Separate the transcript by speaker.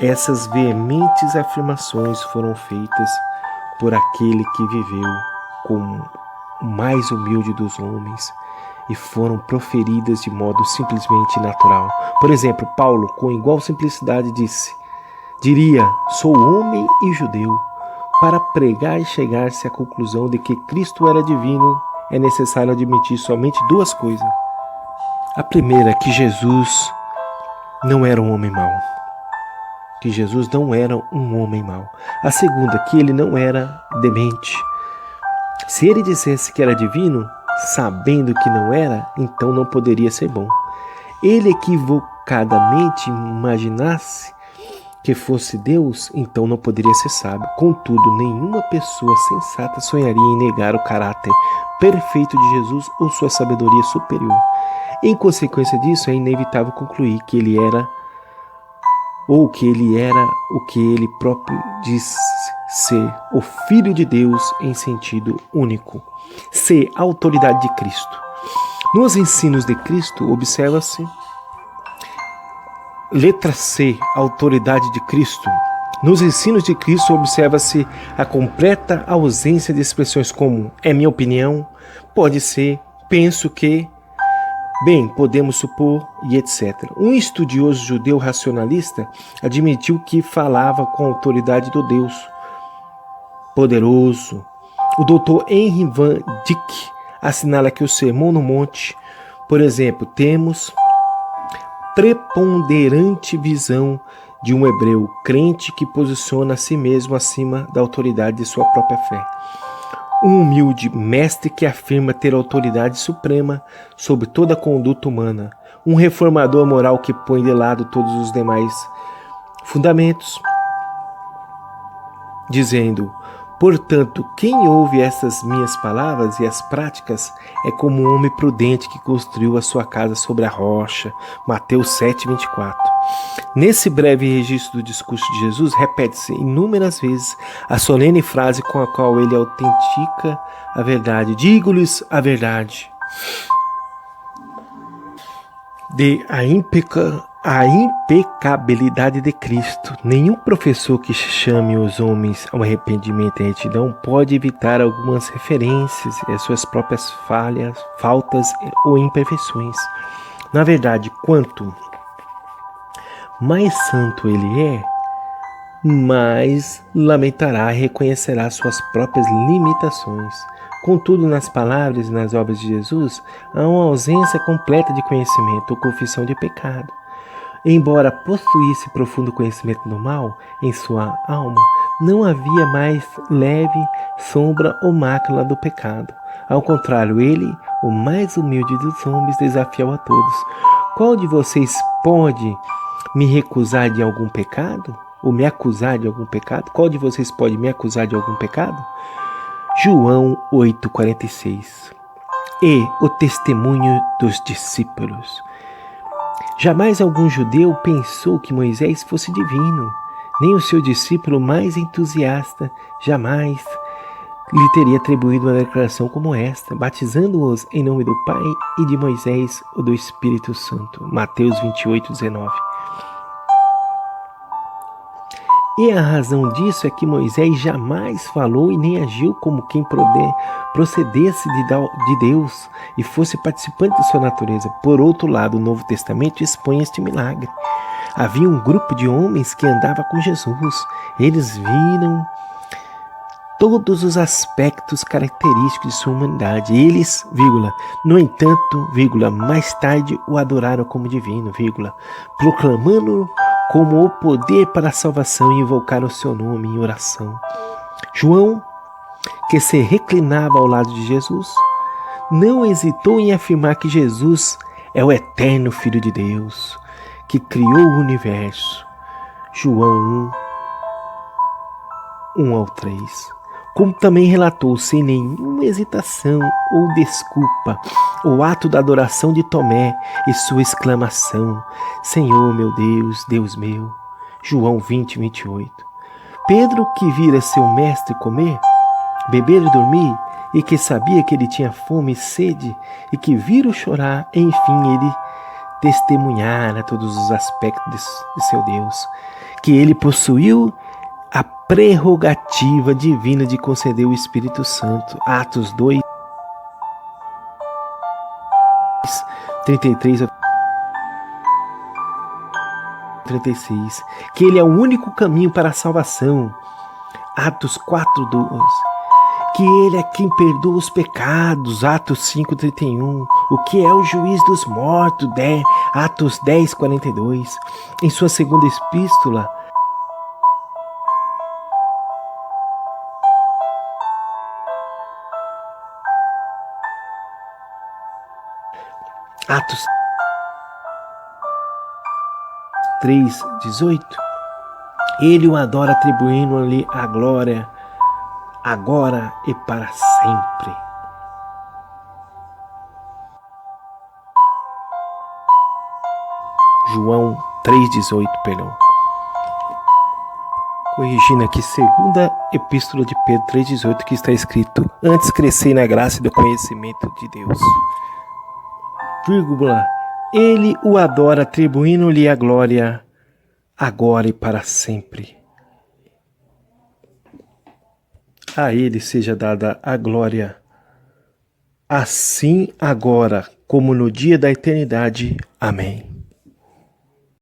Speaker 1: Essas veementes afirmações foram feitas por aquele que viveu como o mais humilde dos homens e foram proferidas de modo simplesmente natural. Por exemplo, Paulo, com igual simplicidade, diria: sou homem e judeu. Para pregar e chegar-se à conclusão de que Cristo era divino, é necessário admitir somente duas coisas. A primeira, que Jesus não era um homem mau. Que Jesus não era um homem mau. A segunda, que ele não era demente. Se ele dissesse que era divino, sabendo que não era, então não poderia ser bom. Ele equivocadamente imaginasse que fosse Deus, então não poderia ser sábio. Contudo, nenhuma pessoa sensata sonharia em negar o caráter perfeito de Jesus ou sua sabedoria superior. Em consequência disso, é inevitável concluir que ele era o que ele próprio disse ser, o Filho de Deus em sentido único. C. A autoridade de Cristo. Nos ensinos de Cristo, observa-se. Letra C. A autoridade de Cristo. Nos ensinos de Cristo, observa-se a completa ausência de expressões como é minha opinião, pode ser, penso que, bem, podemos supor e etc. Um estudioso judeu racionalista admitiu que falava com a autoridade do Deus poderoso. O Dr. Henry Van Dyck assinala que o Sermão no Monte, por exemplo, temos preponderante visão de um hebreu crente que posiciona a si mesmo acima da autoridade de sua própria fé. Um humilde mestre que afirma ter autoridade suprema sobre toda a conduta humana. Um reformador moral que põe de lado todos os demais fundamentos, dizendo: portanto, quem ouve essas minhas palavras e as práticas é como um homem prudente que construiu a sua casa sobre a rocha. Mateus 7:24. Nesse breve registro do discurso de Jesus, repete-se inúmeras vezes a solene frase com a qual ele autentica a verdade. Digo-lhes a verdade. A impecabilidade de Cristo. Nenhum professor que chame os homens ao arrependimento e retidão pode evitar algumas referências às suas próprias faltas ou imperfeições. Na verdade, quanto mais santo ele é, mais lamentará e reconhecerá suas próprias limitações. Contudo, nas palavras e nas obras de Jesus, há uma ausência completa de conhecimento ou confissão de pecado. Embora possuísse profundo conhecimento do mal em sua alma, não havia mais leve sombra ou mácula do pecado. Ao contrário, ele, o mais humilde dos homens, desafiou a todos. Qual de vocês pode me recusar de algum pecado? Ou me acusar de algum pecado? Qual de vocês pode me acusar de algum pecado? João 8,46. E o testemunho dos discípulos. Jamais algum judeu pensou que Moisés fosse divino, nem o seu discípulo mais entusiasta jamais lhe teria atribuído uma declaração como esta, batizando-os em nome do Pai e de Moisés ou do Espírito Santo. Mateus 28,19. E a razão disso é que Moisés jamais falou e nem agiu como quem procedesse de Deus e fosse participante de sua natureza. Por outro lado, o Novo Testamento expõe este milagre. Havia um grupo de homens que andava com Jesus. Eles viram todos os aspectos característicos de sua humanidade. Eles, no entanto, mais tarde o adoraram como divino, proclamando como o poder para a salvação e invocaram o seu nome em oração. João, que se reclinava ao lado de Jesus, não hesitou em afirmar que Jesus é o eterno Filho de Deus, que criou o universo. João 1:3. Como também relatou sem nenhuma hesitação ou desculpa o ato da adoração de Tomé e sua exclamação: Senhor meu Deus, Deus meu. João 20:28. Pedro, que vira seu mestre comer, beber e dormir, e que sabia que ele tinha fome e sede, e que vira-o chorar, enfim, ele testemunhar a todos os aspectos de seu Deus, que ele possuiu a prerrogativa divina de conceder o Espírito Santo. Atos 2, 33 a 36. Que ele é o único caminho para a salvação. Atos 4, 2. Que ele é quem perdoa os pecados. Atos 5, 31. O que é o juiz dos mortos. Atos 10, 42. Em sua segunda epístola, Atos 3, 18. Ele o adora, atribuindo-lhe a glória, agora e para sempre. João 3,18, perdão. Corrigindo aqui, segunda epístola de Pedro 3,18, que está escrito: antes crescei na graça e do conhecimento de Deus. Vírgula, ele o adora, atribuindo-lhe a glória, agora e para sempre. A ele seja dada a glória, assim agora, como no dia da eternidade. Amém.